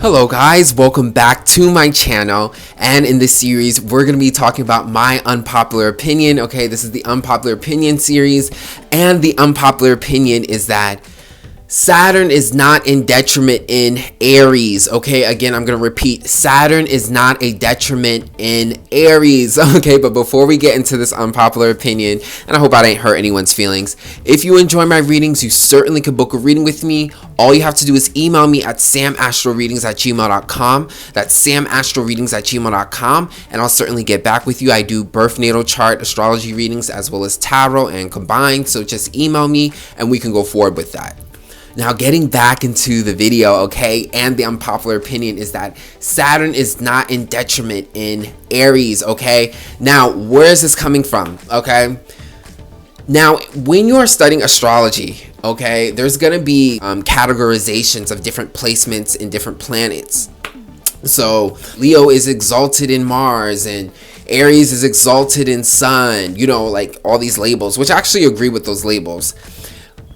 Hello guys, welcome back to my channel, and in this series we're going to be talking about my unpopular opinion. Okay, this is the unpopular opinion series, and the unpopular opinion is that Saturn is not in detriment in Aries. Okay, again, I'm going to repeat, Saturn is not a detriment in Aries. Okay, but before we get into this unpopular opinion, and I hope I didn't hurt anyone's feelings, if you enjoy my readings, you certainly could book a reading with me. All you have to do is email me at samastroreadings@gmail.com. That's samastroreadings@gmail.com, and I'll certainly get back with you. I do birth natal chart, astrology readings, as well as tarot and combined, so just email me and we can go forward with that. Now, getting back into the video, okay, and the unpopular opinion is that Saturn is not in detriment in Aries, okay? Now, where is this coming from, okay? Now, when you are studying astrology, okay, there's going to be categorizations of different placements in different planets. So, Leo is exalted in Mars, and Aries is exalted in Sun, you know, like all these labels, which I actually agree with those labels.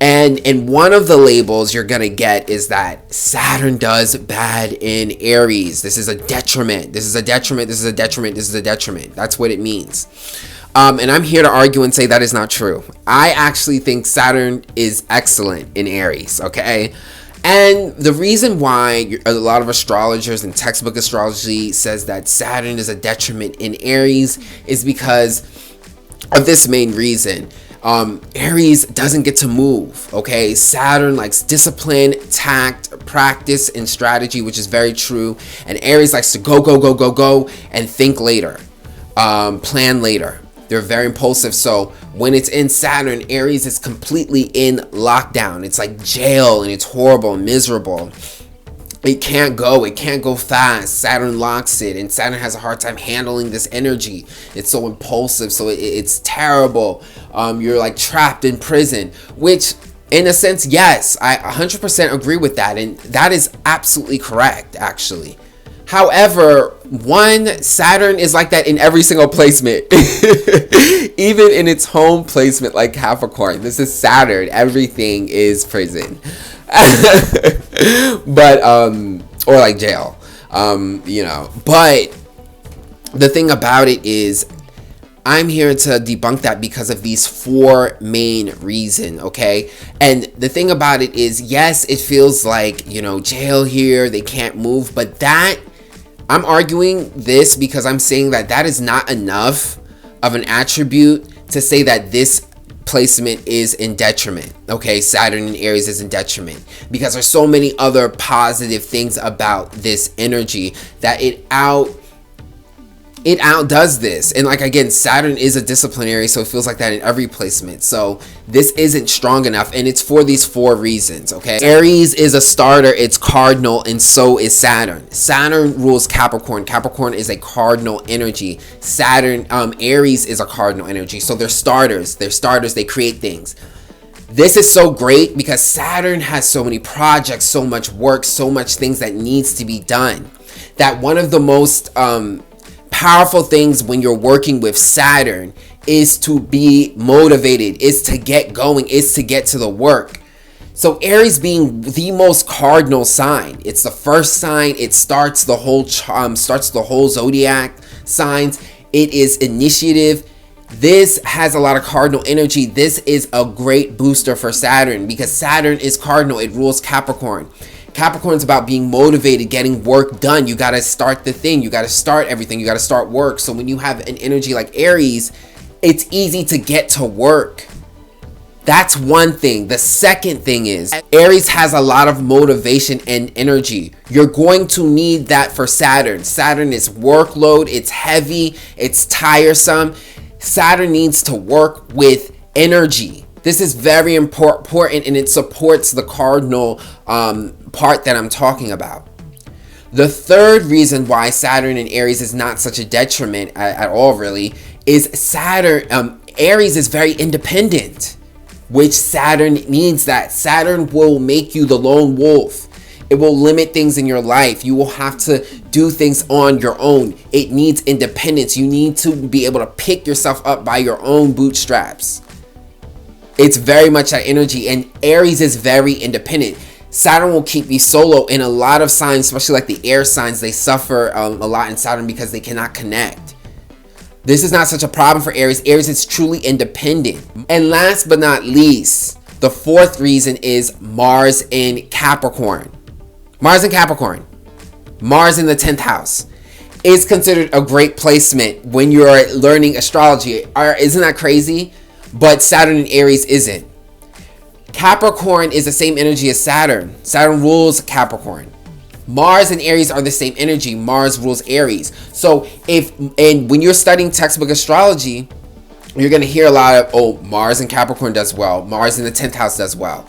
And one of the labels you're going to get is that Saturn does bad in Aries. This is a detriment. This is a detriment. This is a detriment. This is a detriment. That's what it means. And I'm here to argue and say that is not true. I actually think Saturn is excellent in Aries, okay? And the reason why a lot of astrologers and textbook astrology says that Saturn is a detriment in Aries is because of this main reason. Aries doesn't get to move, okay? Saturn likes discipline, tact, practice, and strategy, which is very true. And Aries likes to go, and think later, plan later. They're very impulsive. So when it's in Saturn, Aries is completely in lockdown. It's like jail, and it's horrible and miserable. It can't go fast. Saturn locks it, and Saturn has a hard time handling this energy. It's so impulsive, so it's terrible. You're like trapped in prison, which in a sense, yes, I 100% agree with that, and that is absolutely correct, actually. However, Saturn is like that in every single placement, even in its home placement, like Capricorn. This is Saturn. Everything is prison. But or like jail, you know. But the thing about it is, I'm here to debunk that because of these four main reasons, okay? And the thing about it is, yes, it feels like, you know, jail here, they can't move, but that, I'm arguing this because I'm saying that that is not enough of an attribute to say that this placement is in detriment, okay? Saturn in Aries is in detriment because there's so many other positive things about this energy that it outdoes this. And like, again, Saturn is a disciplinary, so it feels like that in every placement. So this isn't strong enough, and it's for these four reasons, okay? Aries is a starter, it's cardinal, and so is Saturn. Saturn rules Capricorn. Capricorn is a cardinal energy. Aries is a cardinal energy. So they're starters, they create things. This is so great because Saturn has so many projects, so much work, so much things that needs to be done, that one of the most powerful things when you're working with Saturn is to be motivated, is to get going, is to get to the work. So Aries being the most cardinal sign, it's the first sign, it starts the whole zodiac signs, it is initiative. This has a lot of cardinal energy. This is a great booster for Saturn because Saturn is cardinal, it rules Capricorn. Capricorn's about being motivated, getting work done. You got to start the thing. You got to start everything. You got to start work. So when you have an energy like Aries, it's easy to get to work. That's one thing. The second thing is Aries has a lot of motivation and energy. You're going to need that for Saturn. Saturn is workload. It's heavy. It's tiresome. Saturn needs to work with energy. This is very important, and it supports the cardinal part that I'm talking about. The third reason why Saturn in Aries is not such a detriment at all, really, is Aries is very independent, which Saturn needs that. Saturn will make you the lone wolf. It will limit things in your life. You will have to do things on your own. It needs independence. You need to be able to pick yourself up by your own bootstraps. It's very much that energy, and Aries is very independent. Saturn will keep you solo. In a lot of signs, especially like the air signs, they suffer a lot in Saturn because they cannot connect. This is not such a problem for Aries. Aries is truly independent. And last but not least, the fourth reason is Mars in Capricorn. Mars in Capricorn. Mars in the 10th house is considered a great placement when you're learning astrology. Isn't that crazy? But Saturn in Aries isn't. Capricorn is the same energy as Saturn. Saturn rules Capricorn. Mars and Aries are the same energy. Mars rules Aries. So when you're studying textbook astrology, you're going to hear a lot of, oh, Mars in Capricorn does well. Mars in the 10th house does well.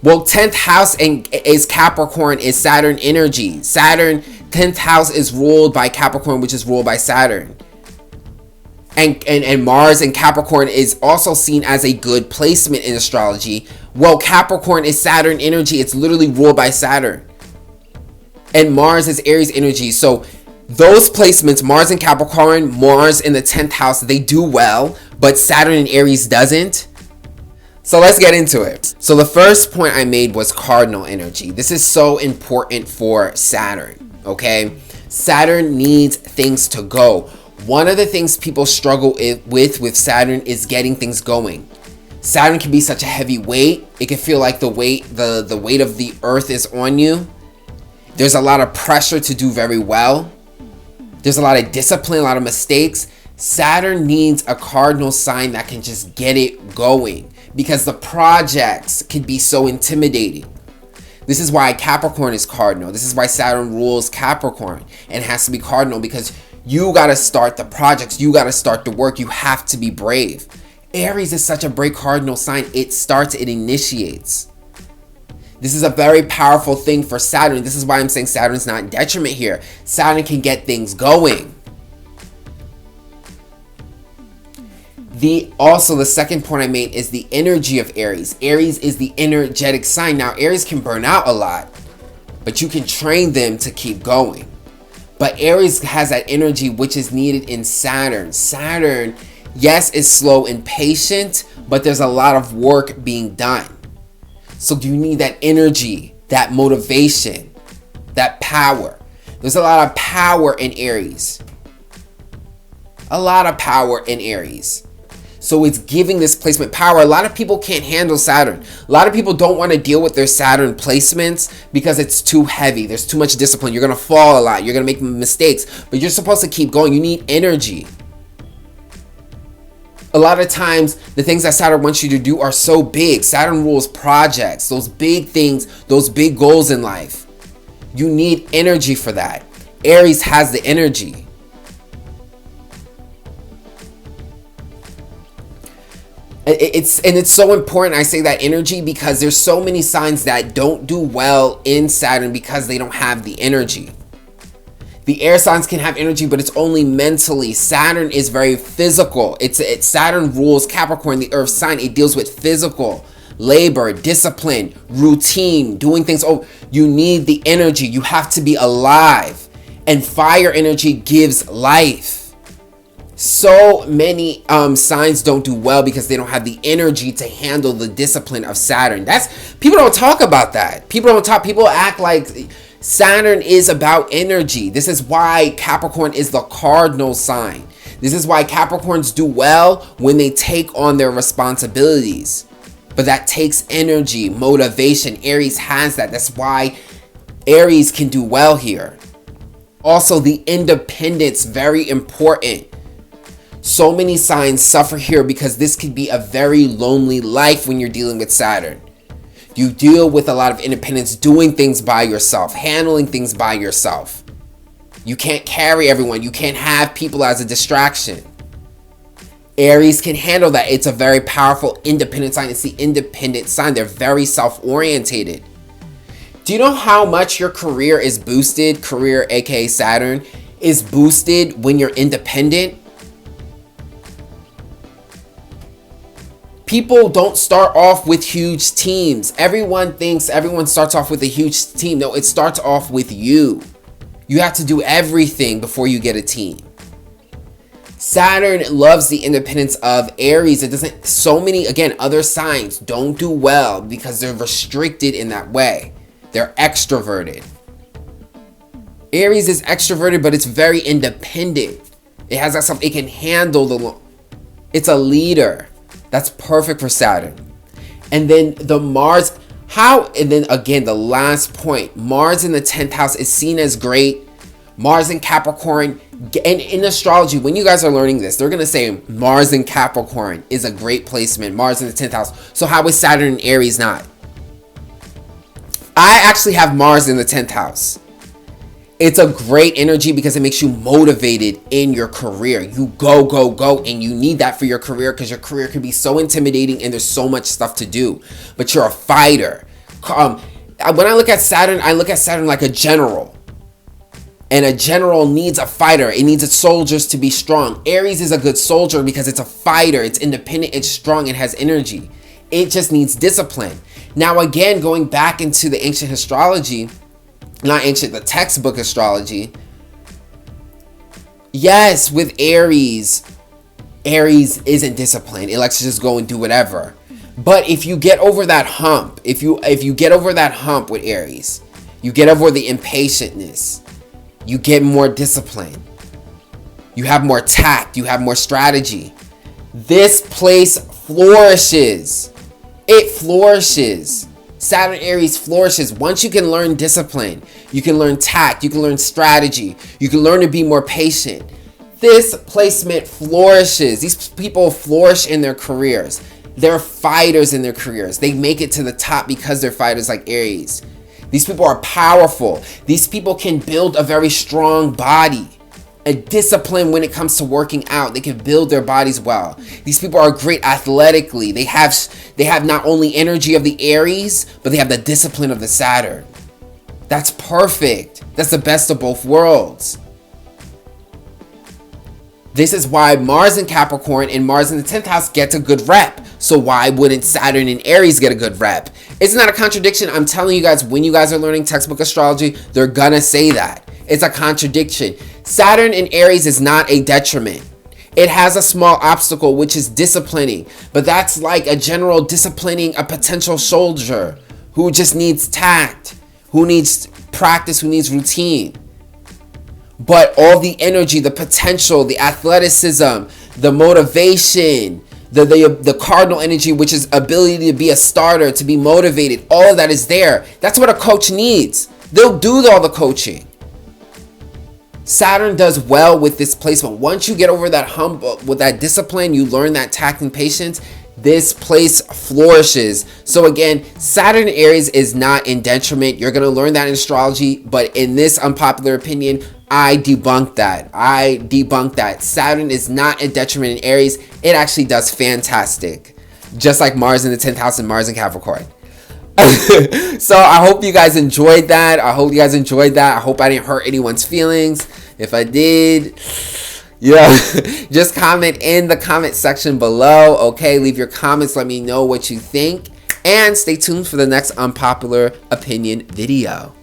Well, 10th house is Capricorn, is Saturn energy. Saturn, 10th house is ruled by Capricorn, which is ruled by Saturn. And Mars in Capricorn is also seen as a good placement in astrology. Well, Capricorn is Saturn energy. It's literally ruled by Saturn. And Mars is Aries energy. So those placements, Mars in Capricorn, Mars in the 10th house, they do well, but Saturn in Aries doesn't. So let's get into it. So the first point I made was cardinal energy. This is so important for Saturn, okay? Saturn needs things to go. One of the things people struggle with Saturn is getting things going. Saturn can be such a heavy weight. It can feel like the weight of the earth is on you. There's a lot of pressure to do very well. There's a lot of discipline, a lot of mistakes. Saturn needs a cardinal sign that can just get it going, because the projects can be so intimidating. This is why Capricorn is cardinal. This is why Saturn rules Capricorn and has to be cardinal, because you got to start the projects. You got to start the work. You have to be brave. Aries is such a brave cardinal sign. It starts, it initiates. This is a very powerful thing for Saturn. This is why I'm saying Saturn's not in detriment here. Saturn can get things going. Also, the second point I made is the energy of Aries. Aries is the energetic sign. Now, Aries can burn out a lot, but you can train them to keep going. But Aries has that energy which is needed in Saturn. Saturn, yes, is slow and patient, but there's a lot of work being done. So you need that energy, that motivation, that power. There's a lot of power in Aries. A lot of power in Aries. So it's giving this placement power. A lot of people can't handle Saturn. A lot of people don't want to deal with their Saturn placements because it's too heavy. There's too much discipline. You're going to fall a lot. You're going to make mistakes. But you're supposed to keep going. You need energy. A lot of times, the things that Saturn wants you to do are so big. Saturn rules projects, those big things, those big goals in life. You need energy for that. Aries has the energy. It's so important I say that energy, because there's so many signs that don't do well in Saturn because they don't have the energy. The air signs can have energy, but it's only mentally. Saturn is very physical. Saturn rules Capricorn, the earth sign. It deals with physical, labor, discipline, routine, doing things. Oh, you need the energy. You have to be alive. And fire energy gives life. So many signs don't do well because they don't have the energy to handle the discipline of Saturn. People don't talk about that. People act like Saturn is about energy. This is why Capricorn is the cardinal sign. This is why Capricorns do well when they take on their responsibilities. But that takes energy, motivation. Aries has that. That's why Aries can do well here. Also, the independence, very important. So many signs suffer here because this could be a very lonely life when you're dealing with Saturn. You deal with a lot of independence, doing things by yourself, handling things by yourself. You can't carry everyone. You can't have people as a distraction. Aries can handle that. It's a very powerful independent sign. It's the independent sign. They're very self-orientated. Do you know how much your career is boosted? Career, aka Saturn, is boosted when you're independent. People don't start off with huge teams. Everyone thinks everyone starts off with a huge team. No, it starts off with you. You have to do everything before you get a team. Saturn loves the independence of Aries. So many, again, other signs don't do well because they're restricted in that way. They're extroverted. Aries is extroverted, but it's very independent. It has that stuff. It can handle it's a leader. That's perfect for Saturn. And then the Mars, and then again, the last point, Mars in the 10th house is seen as great. Mars in Capricorn, and in astrology, when you guys are learning this, they're going to say Mars in Capricorn is a great placement. Mars in the 10th house. So how is Saturn in Aries not? I actually have Mars in the 10th house. It's a great energy because it makes you motivated in your career. You go, go, go, and you need that for your career because your career can be so intimidating and there's so much stuff to do. But you're a fighter. When I look at Saturn like a general. And a general needs a fighter. It needs its soldiers to be strong. Aries is a good soldier because it's a fighter. It's independent, it's strong, it has energy. It just needs discipline. Now again, going back into the ancient astrology, the textbook astrology. Yes, with Aries isn't disciplined. It likes to just go and do whatever. But if you get over that hump, if you get over that hump with Aries, you get over the impatientness. You get more discipline. You have more tact. You have more strategy. This place flourishes. It flourishes. Saturn Aries flourishes. Once you can learn discipline, you can learn tact, you can learn strategy, you can learn to be more patient. This placement flourishes. These people flourish in their careers. They're fighters in their careers. They make it to the top because they're fighters like Aries. These people are powerful. These people can build a very strong body. A discipline when it comes to working out. They can build their bodies well. These people are great athletically. They have not only energy of the Aries, but they have the discipline of the Saturn. That's perfect. That's the best of both worlds. This is why Mars in Capricorn and Mars in the 10th house gets a good rep. So why wouldn't Saturn and Aries get a good rep? Isn't that a contradiction? I'm telling you guys, when you guys are learning textbook astrology, they're gonna say that. It's a contradiction. Saturn in Aries is not a detriment. It has a small obstacle, which is disciplining. But that's like a general disciplining a potential soldier who just needs tact, who needs practice, who needs routine. But all the energy, the potential, the athleticism, the motivation, the cardinal energy, which is ability to be a starter, to be motivated, all of that is there. That's what a coach needs. They'll do all the coaching. Saturn does well with this placement. Once you get over that hump with that discipline, you learn that tact and patience, this place flourishes. So again, Saturn Aries is not in detriment. You're going to learn that in astrology, but in this unpopular opinion, I debunk that. Saturn is not a detriment in Aries. It actually does fantastic. Just like Mars in the 10th house and Mars in Capricorn. So I hope you guys enjoyed that. I hope I didn't hurt anyone's feelings. If I did, just comment in the comment section below. Okay, leave your comments. Let me know what you think. And stay tuned for the next unpopular opinion video.